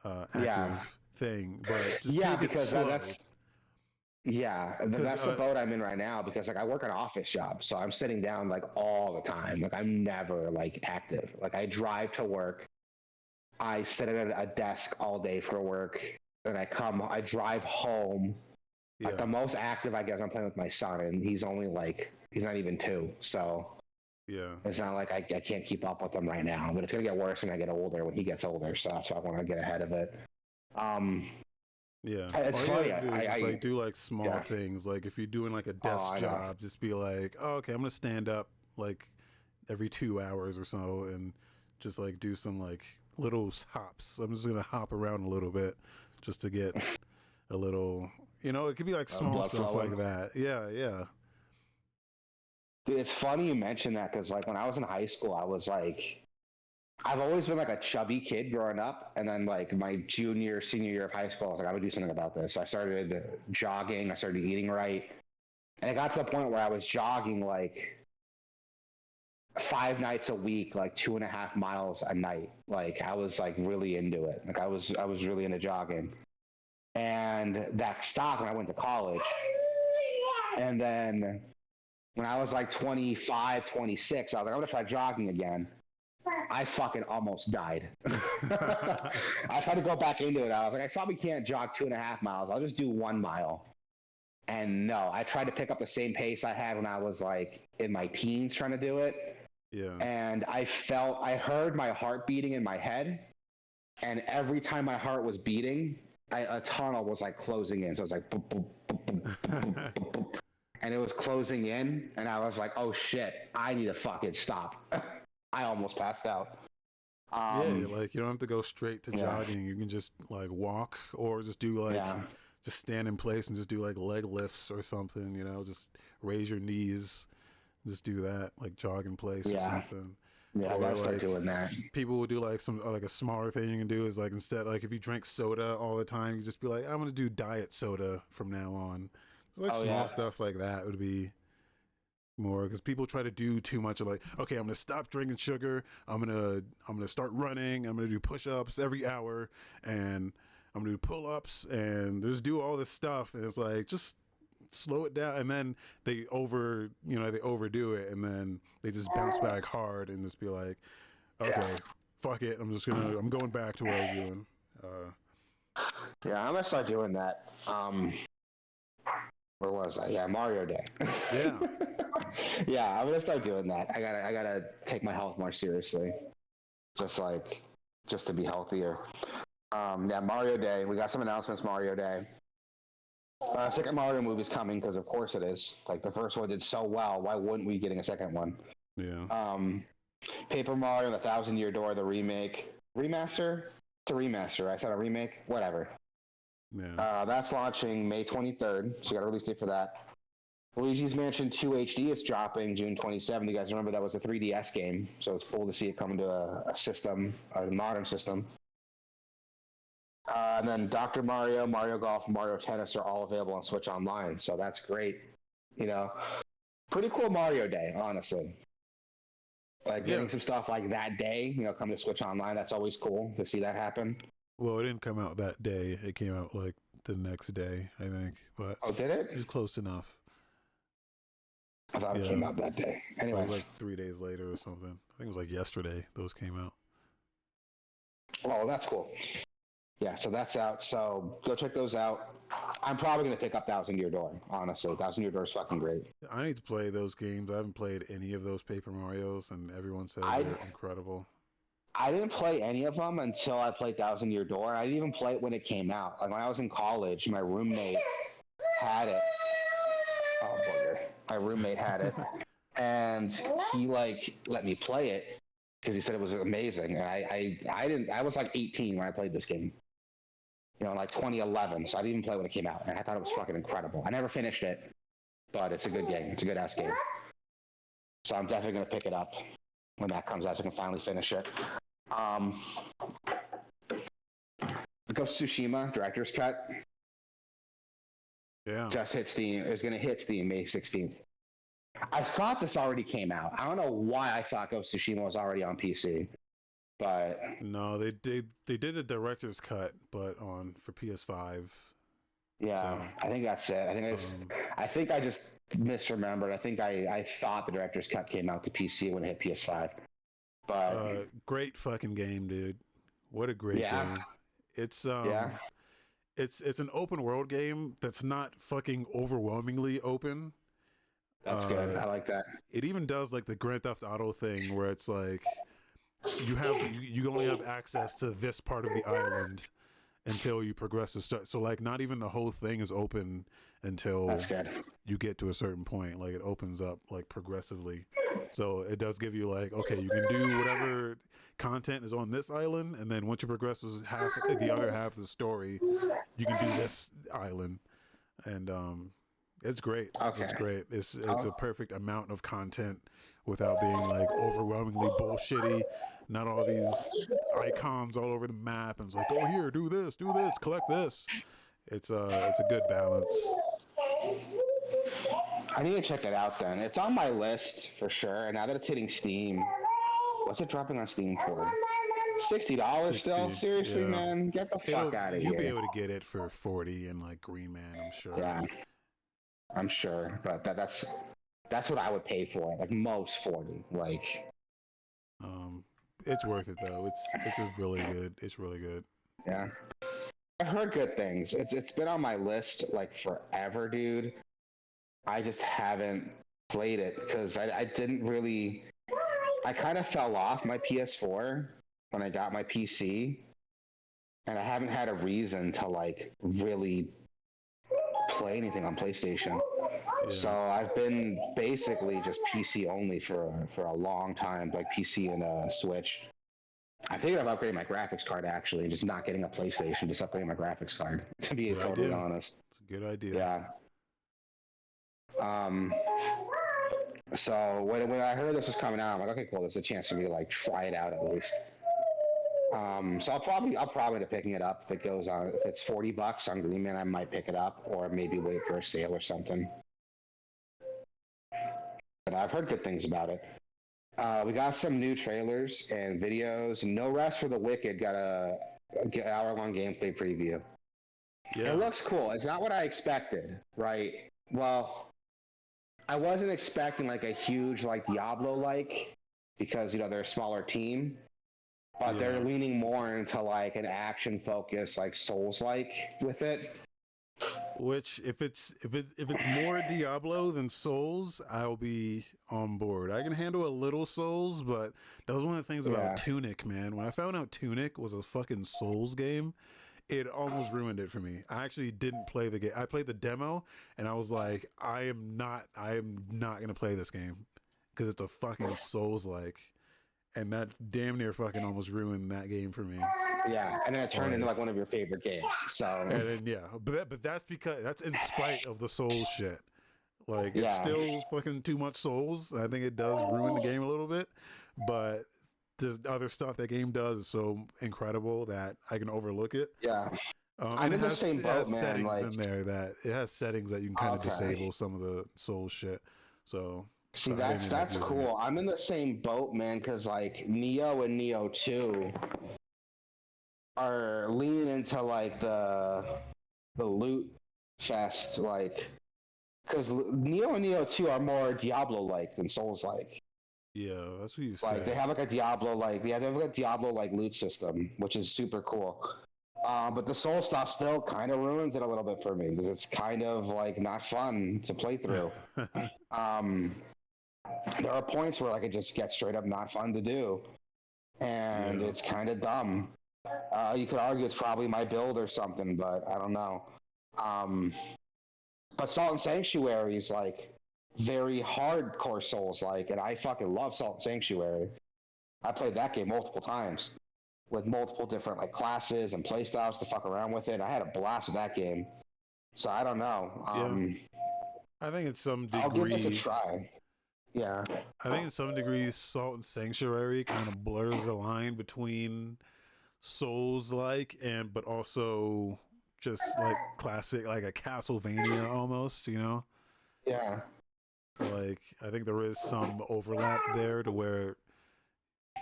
active thing, but just take it slow.
That's the boat I'm in right now because like I work an office job, so I'm sitting down like all the time. Like I'm never like active. Like I drive to work, I sit at a desk all day for work, and I drive home. Like the most active I guess I'm playing with my son, and he's not even 2, so it's not like I can't keep up with him right now. But it's gonna get worse when I get older. When he gets older, so that's why I want to get ahead of it. It's funny.
I do like small things. Like if you're doing like a desk job, just be like, oh, okay, I'm gonna stand up like every 2 hours or so, and just like do some like little hops. I'm just gonna hop around a little bit just to get a little. You know, it could be like small stuff like that. Yeah.
Dude, it's funny you mentioned that because like when I was in high school, I was like, I've always been like a chubby kid growing up, and then like my senior year of high school, I was like, I would do something about this. So I started jogging, I started eating right, and it got to the point where I was jogging like 5 nights a week, like 2.5 miles a night. Like I was like really into it. Like I was really into jogging. And that stopped when I went to college. And then when I was like 25, 26, I was like, I'm gonna try jogging again. I fucking almost died. I tried to go back into it. I was like, I probably can't jog 2.5 miles. I'll just do 1 mile. And no, I tried to pick up the same pace I had when I was like in my teens trying to do it.
Yeah.
And I heard my heart beating in my head. And every time my heart was beating, a tunnel was like closing in. So it was like, boop, boop, boop, boop, boop, boop, boop, boop. And it was closing in. And I was like, oh shit, I need to fucking stop. I almost passed out.
Yeah, like you don't have to go straight to jogging. You can just like walk or just do like just stand in place and just do like leg lifts or something, you know, just raise your knees, just do that, like jog in place or something.
Yeah, I gotta start doing that.
People will do like some like a smaller thing you can do is like instead, like if you drink soda all the time, you just be like, I'm gonna do diet soda from now on. Like small stuff like that would be more, because people try to do too much of like, okay, I'm gonna stop drinking sugar, I'm gonna start running, I'm gonna do push-ups every hour, and I'm gonna do pull-ups and just do all this stuff, and it's like just slow it down. And then they overdo it, and then they just bounce back hard and just be like, okay, fuck it, I'm going back to what I was doing.
I'm gonna start doing that. Where was I? Yeah, Mario Day.
Yeah.
Yeah, I'm gonna start doing that. I gotta take my health more seriously, just to be healthier. Mario Day. We got some announcements. Mario Day. Second Mario movie's coming because of course it is. Like the first one did so well, why wouldn't we be getting a second one?
Yeah.
Paper Mario and the Thousand Year Door, the remaster. It's a remaster. I said a remake. Whatever.
Yeah.
That's launching May 23rd, so you got a release date for that. Luigi's Mansion 2 HD is dropping June 27th. You guys remember that was a 3DS game, so it's cool to see it come to a modern system. And then Dr. Mario, Mario Golf, Mario Tennis are all available on Switch Online, so that's great. You know, pretty cool Mario Day, honestly. Like getting some stuff like that day, come to Switch Online, that's always cool to see that happen.
Well, it didn't come out that day. It came out like the next day, I think. But
did it?
It was close enough.
I thought it came out that day. Anyway,
it was like 3 days later or something. I think it was like yesterday those came out.
Oh, that's cool. Yeah, so that's out. So go check those out. I'm probably going to pick up Thousand Year Door, honestly. Thousand Year Door is fucking great.
I need to play those games. I haven't played any of those Paper Marios, and everyone says they're incredible.
I didn't play any of them until I played Thousand Year Door. I didn't even play it when it came out. Like when I was in college, my roommate had it. Oh, bugger. My roommate had it. And he let me play it because he said it was amazing. And I didn't. I was like 18 when I played this game. Like 2011. So I didn't even play it when it came out. And I thought it was fucking incredible. I never finished it, but it's a good game. It's a good ass game. So I'm definitely going to pick it up when that comes out so I can finally finish it. Ghost of Tsushima, Director's Cut.
Yeah.
Just hit Steam. It's going to hit Steam May 16th. I thought this already came out. I don't know why I thought Ghost of Tsushima was already on PC. But
no, they did a director's cut, but for PS5.
Yeah, so, I think that's it. I think I just misremembered. I think I thought the director's cut came out to PC when it hit PS5. But
great fucking game, dude. What a great game. It's it's an open world game that's not fucking overwhelmingly open.
That's good. I like that.
It even does like the Grand Theft Auto thing where it's like you only have access to this part of the island until you progress to start. So like not even the whole thing is open until you get to a certain point. Like it opens up like progressively. So it does give you like, okay, you can do whatever content is on this island, and then once you progress to the other half of the story, you can do this island. And it's great.
Okay.
It's great. It's a perfect amount of content without being like overwhelmingly bullshitty. Not all these icons all over the map and it's like, oh here, do this, collect this. It's a good balance.
I need to check it out then. It's on my list for sure. And now that it's hitting Steam, what's it dropping on Steam for? $60 still?
60,
Seriously,
yeah.
man? Get the fuck out of
You'll be
here.
able to get it for 40 in like Green Man, I'm sure.
Yeah, I'm sure. But that's what I would pay for it. Like most 40. Like
It's worth it though. It's just really good. It's really good.
yeah. I've heard good things. It's been on my list like forever, dude. I just haven't played it because I didn't really. I kind of fell off my PS4 when I got my PC, and I haven't had a reason to like really play anything on PlayStation.
Yeah.
So I've been basically just PC only for a long time, like PC and Switch. I figured I've upgraded my graphics card actually, just not getting a PlayStation, just upgrading my graphics card. To be
Good
totally
idea.
honest.
It's a good idea.
Yeah. So when I heard this was coming out, I'm like, okay, cool. There's a chance for me to like try it out at least. So I'll probably end up picking it up if it goes on. If it's $40 on Green Man, I might pick it up, or maybe wait for a sale or something. But I've heard good things about it. We got some new trailers and videos. No Rest for the Wicked got a hour-long gameplay preview.
Yeah.
It looks cool. It's not what I expected, right? Well, I wasn't expecting like a huge like Diablo-like because they're a smaller team, but they're leaning more into like an action-focused like Souls-like with it.
Which if it's more Diablo than Souls, I'll be on board. I can handle a little Souls, but that was one of the things about Tunic, man. When I found out Tunic was a fucking Souls game, it almost ruined it for me. I actually didn't play the game. I played the demo, and I was like, I am not gonna play this game because it's a fucking Souls-like, and that damn near fucking almost ruined that game for me.
Yeah, and then it turned into like one of your favorite games. So
and then but that's because that's in spite of the Souls shit. Like it's still fucking too much Souls. I think it does ruin the game a little bit, but the other stuff that game does is so incredible that I can overlook it.
Yeah,
I'm in the same boat, man. Settings in there that it has settings that you can kind of disable some of the Souls shit. So
see, that's cool. I'm in the same boat, man, because like Neo and Neo 2 are leaning into like the loot fest, like because Neo and Neo 2 are more Diablo-like than Souls-like.
Yeah, that's what you said.
Like they have like a Diablo-like, they have a Diablo-like loot system, which is super cool. But the Soul stuff still kind of ruins it a little bit for me because it's kind of like not fun to play through. There are points where like it just gets straight up not fun to do, and it's kind of dumb. You could argue it's probably my build or something, but I don't know. But Salt and Sanctuary is like very hardcore Souls-like, and I fucking love Salt and Sanctuary. I played that game multiple times with multiple different like classes and playstyles to fuck around with it. I had a blast with that game. So I don't know.
I think in some degree
I'll give this a try. Yeah.
I think in some degree Salt and Sanctuary kind of blurs the line between Souls-like but also just like classic, like a Castlevania almost,
Yeah.
Like I think there is some overlap there to where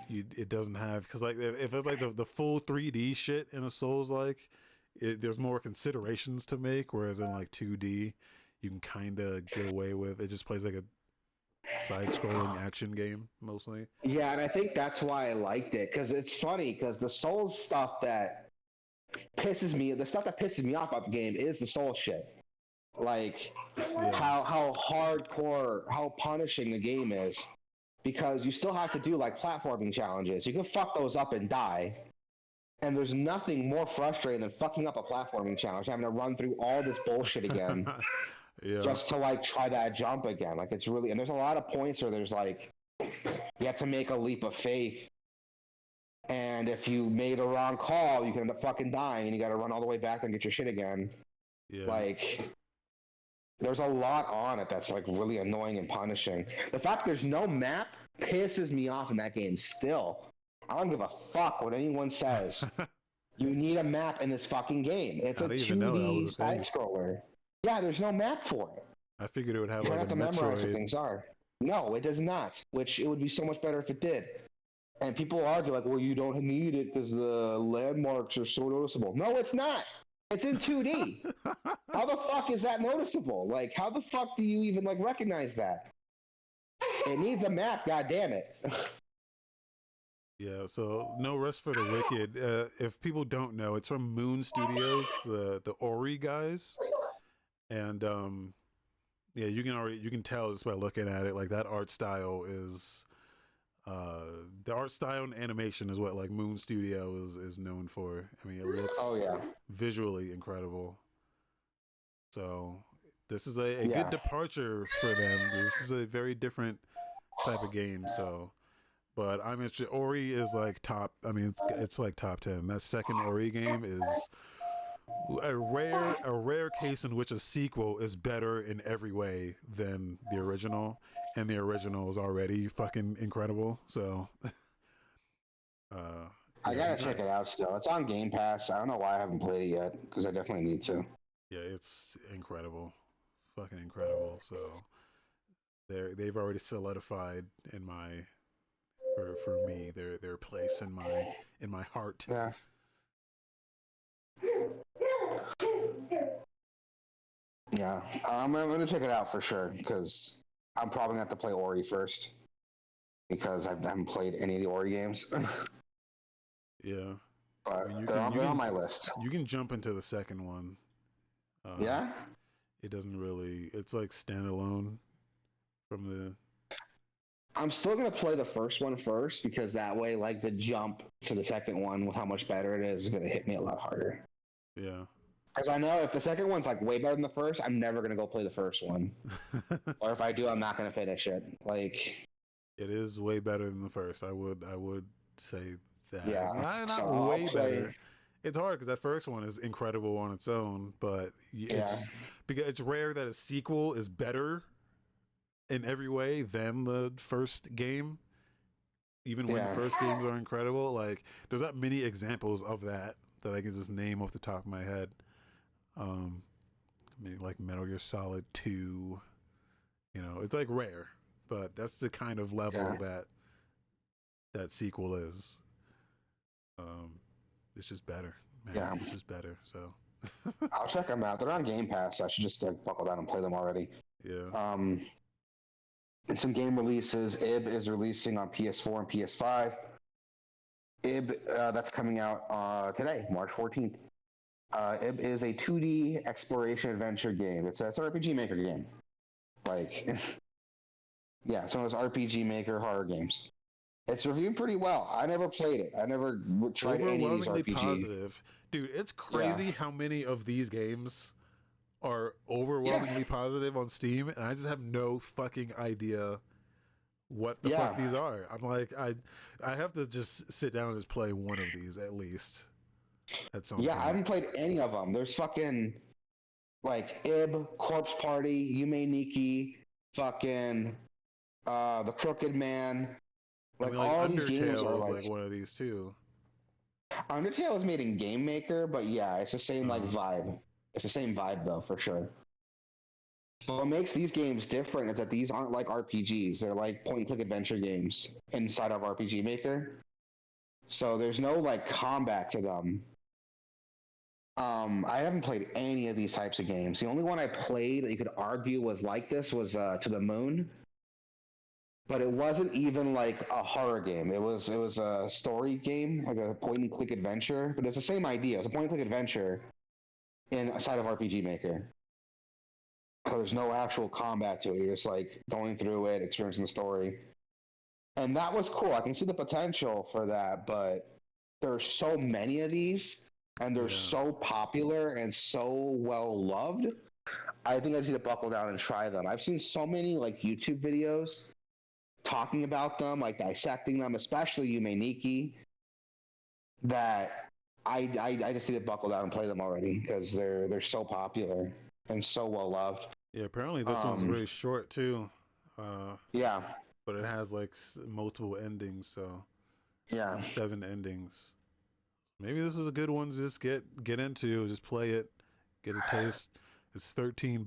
it doesn't have, because like if it's like the full 3D shit in a Souls-like, there's more considerations to make, whereas in like 2D you can kind of get away with it. Just plays like a side-scrolling action game mostly.
Yeah, and I think that's why I liked it, because it's funny, because the Souls stuff that pisses me off about the game is the Souls shit. Like how hardcore, how punishing the game is, because you still have to do like platforming challenges. You can fuck those up and die, and there's nothing more frustrating than fucking up a platforming challenge, having to run through all this bullshit again. Just to like try that jump again. Like it's really, and there's a lot of points where there's like you have to make a leap of faith, and if you made a wrong call, you can end up fucking dying, and you got to run all the way back and get your shit again. Like there's a lot on it that's like really annoying and punishing. The fact there's no map pisses me off in that game still. I don't give a fuck what anyone says. You need a map in this fucking game. It's a 2D side scroller. Yeah, there's no map for it.
I figured it would have
You don't
like a
have to memorize what
Metroid.
things are. No, it does not. Which it would be so much better if it did. And people argue like, well, you don't need it because the landmarks are so noticeable. No, it's not. It's in 2D. How the fuck is that noticeable? Like, how the fuck do you even like recognize that? It needs a map. God damn it.
Yeah, so No Rest for the Wicked. If people don't know, it's from Moon Studios, the Ori guys, and yeah, you can tell just by looking at it. Like that art style is the art style and animation is what like Moon Studio is known for. I mean, it
Oh
looks
yeah,
visually incredible. So this is a good
yeah,
departure for them. This is a very different type of game. So, but I'm interested. Ori is like top. I mean, it's like top 10. That second Ori game is a rare case in which a sequel is better in every way than the original, and the original is already fucking incredible. So, uh,
I
yeah, if
gotta
you're not,
check it out still. It's on Game Pass. I don't know why I haven't played it yet because I definitely need to.
yeah, it's incredible, fucking incredible. So they've already solidified in my for me their place in my heart.
Yeah, yeah. I'm gonna check it out for sure because I'm probably gonna have to play Ori first because I haven't played any of the Ori games.
Yeah, I
But
mean
they're on my list.
you can jump into the second one. Uh,
Yeah,
it doesn't really. It's like standalone from the.
I'm still gonna play the first one first because that way, like the jump to the second one with how much better it is gonna hit me a lot harder.
Yeah.
Because I know if the second one's like way better than the first, I'm never gonna go play the first one. Or if I do, I'm not gonna finish it. Like,
It is way better than the first. I would say that.
yeah. So
Not
I'll
way
play.
better. It's hard because that first one is incredible on its own, but
Yeah,
it's because it's rare that a sequel is better in every way than the first game. Even when the
yeah,
first games are incredible, like there's not many examples of that that I can just name off the top of my head. Um, maybe like Metal Gear Solid 2. It's like rare, but that's the kind of
yeah,
level that sequel is. Um, it's just better, man.
yeah.
It's just better. So,
I'll check them out. They're on Game Pass. So I should just like buckle down and play them already.
yeah.
Um, and some game releases. IB is releasing on PS4 and PS5. IB that's coming out today, March 14th. IB is a 2D exploration adventure game. It's an RPG Maker game. Like, yeah, it's one of those RPG Maker horror games. It's reviewed pretty well. I never played it. I never tried any of these
Overwhelmingly
RPG.
positive, dude. It's
Yeah,
crazy how many of these games are
yeah,
overwhelmingly positive on Steam, and I just have no fucking idea what the fuck
yeah,
these are. I'm like, I have to just sit down and just play one of these at least at some
yeah. I
point.
haven't played any of them. There's fucking like IB, Corpse Party, Yume Nikki, fucking the Crooked Man.
I
Like
mean, like
all these games are
Undertale is like
like
one of these too.
Undertale is made in Game Maker, but yeah, it's the same like
Uh,
vibe. It's the same vibe though, for sure. But what makes these games different is that these aren't like RPGs. They're like point and click adventure games inside of RPG Maker. So there's no like combat to them. I haven't played any of these types of games. The only one I played that you could argue was like this was To the Moon, but it wasn't even like a horror game. It was a story game, like a point and click adventure. But it's the same idea. It's a point and click adventure inside of RPG Maker. So there's no actual combat to it. You're just like going through it, experiencing the story. And that was cool. I can see the potential for that, but there's so many of these and they're
yeah.
so popular and so well loved. I think I just need to buckle down and try them. I've seen so many like YouTube videos talking about them, like dissecting them, especially Yume Nikki, that I just need to buckle down and play them already because they're so popular and so well loved.
Yeah, apparently this one's
Um,
really short too. Uh,
yeah,
but it has like multiple endings, so
yeah,
7 endings. Maybe this is a good one to just get into, just play it, get a taste. It's $13.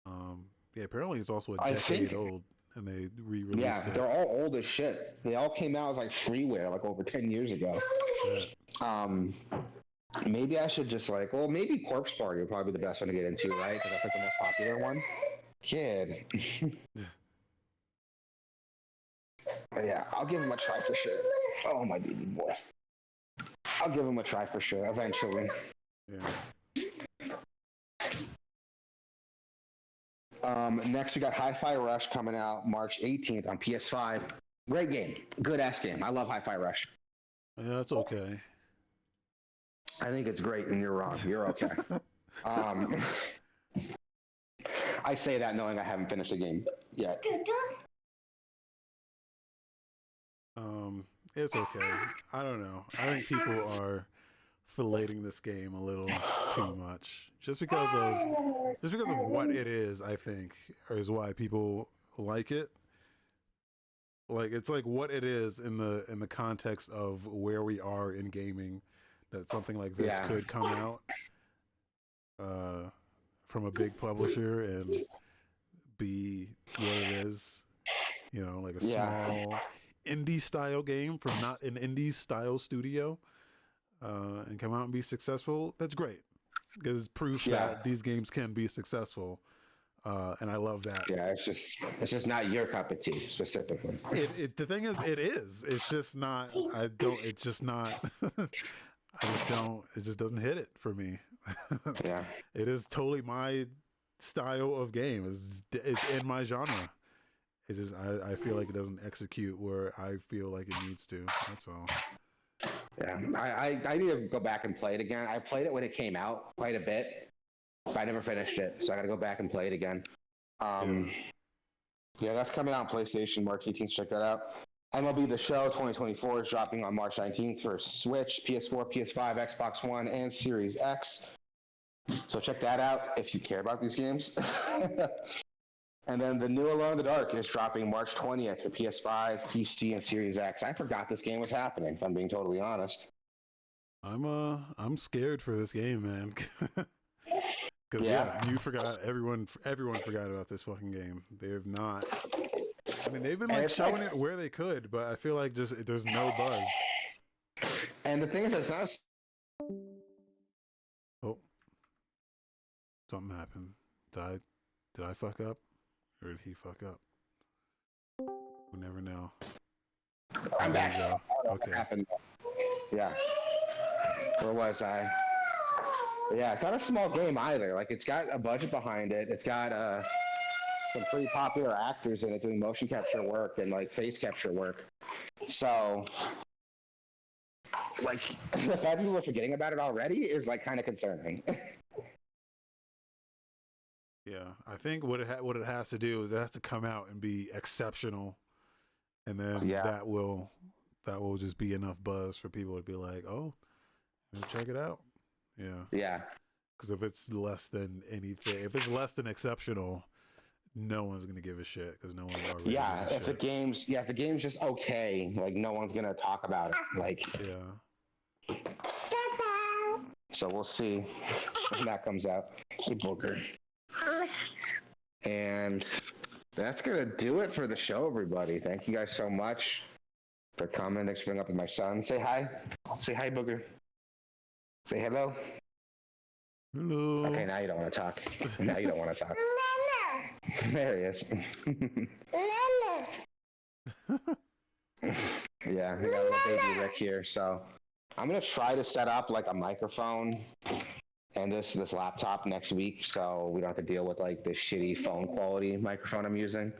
Yeah, apparently it's also a
I
decade
think,
old, and they re-released
yeah,
it.
they're all old as shit. They all came out as like freeware like over 10 years ago.
Shit.
Um, maybe I should just like, well, maybe Corpse Party would probably be the best one to get into, right? Because that's like the most popular one. Kid. But yeah, I'll give him a try for sure. Oh, my baby boy. I'll give him a try for sure, eventually.
Yeah.
Next, we got Hi-Fi Rush coming out March 18th on PS5. Great game. Good ass game. I love Hi-Fi Rush.
Yeah, that's okay.
I think it's great, and you're wrong. You're okay. I say that knowing I haven't finished the game yet.
It's okay. I don't know. I think people are filleting this game a little too much, just because of what it is. I think is why people like it. Like it's like what it is in the context of where we are in gaming, that something like this could come out from a big publisher and be what it is. You know, like a small indie style game from not an indie style studio, and come out and be successful. That's great, because it's proof that these games can be successful, and I love that.
Yeah, it's just not your cup of tea specifically.
The thing is, it is. It's just not. I don't. It's just not. I just don't. It just doesn't hit it for me.
Yeah,
it is totally my style of game. It's in my genre. It just I feel like it doesn't execute where I feel like it needs to. That's all.
Yeah, I need to go back and play it again. I played it when it came out quite a bit, but I never finished it, so I got to go back and play it again. Yeah, that's coming out on PlayStation March 18th. Check that out. MLB The Show 2024 is dropping on March 19th for Switch, PS4, PS5, Xbox One, and Series X. So check that out if you care about these games. And then the new Alone in the Dark is dropping March 20th for PS5, PC, and Series X. I forgot this game was happening, if I'm being totally honest.
I'm scared for this game, man. Because you forgot. Everyone forgot about this fucking game. They have not. I mean, they've been like showing it where they could, but I feel like just there's no buzz.
And the thing is, it's not.
Oh, something happened. Did I fuck up? Or did he fuck up? We never know.
I'm back.
Okay.
Yeah. Where was I? Yeah, it's not a small game either. Like, it's got a budget behind it. It's got some pretty popular actors in it doing motion capture work and like face capture work. So, like, the fact that people are forgetting about it already is like kind of concerning.
Yeah, I think what it has to do is it has to come out and be exceptional, and then that will just be enough buzz for people to be like, oh, check it out. Yeah.
Yeah.
Because if it's less than anything, if it's less than exceptional, no one's gonna give a shit because no one already.
Yeah, if the game's just okay, like no one's gonna talk about it. Like.
Yeah.
So we'll see when that comes out. Hey, Booker. And that's gonna do it for the show, everybody. Thank you guys so much for coming. Thanks for bringing up with my son. Say hi. Say hi, Booger. Say hello.
Hello.
Okay, now you don't want to talk. Now you don't want to talk. There he is. Yeah, we got a little baby Rick here. So I'm gonna try to set up like a microphone and this laptop next week, so we don't have to deal with like the shitty phone quality microphone I'm using.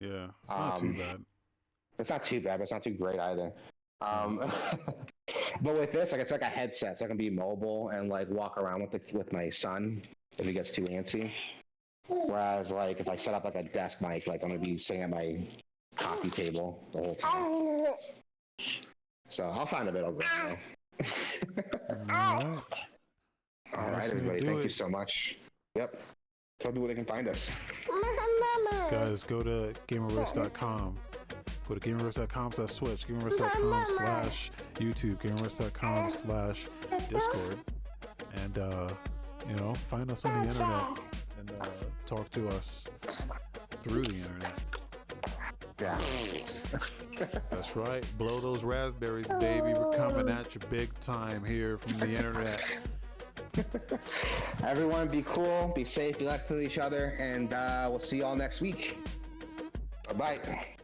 Yeah, it's not too bad.
It's not too bad, but it's not too great either. But with this, like it's like a headset, so I can be mobile and like walk around with my son if he gets too antsy. Whereas like if I set up like a desk mic, like I'm gonna be sitting at my coffee table the whole time. So I'll find a middle ground. All right, everybody. Thank you so much. Yep. Tell people where they can find us.
Guys, go to Gameoverse.com. Go to Gameoverse.com/Switch, Gameoverse.com/YouTube, Gameoverse.com/Discord, and find us on the internet and talk to us through the internet.
Yeah.
That's right. Blow those raspberries, baby. We're coming at you big time here from the internet.
Everyone be cool, be safe, be nice to each other, and we'll see you all next week. Bye-bye.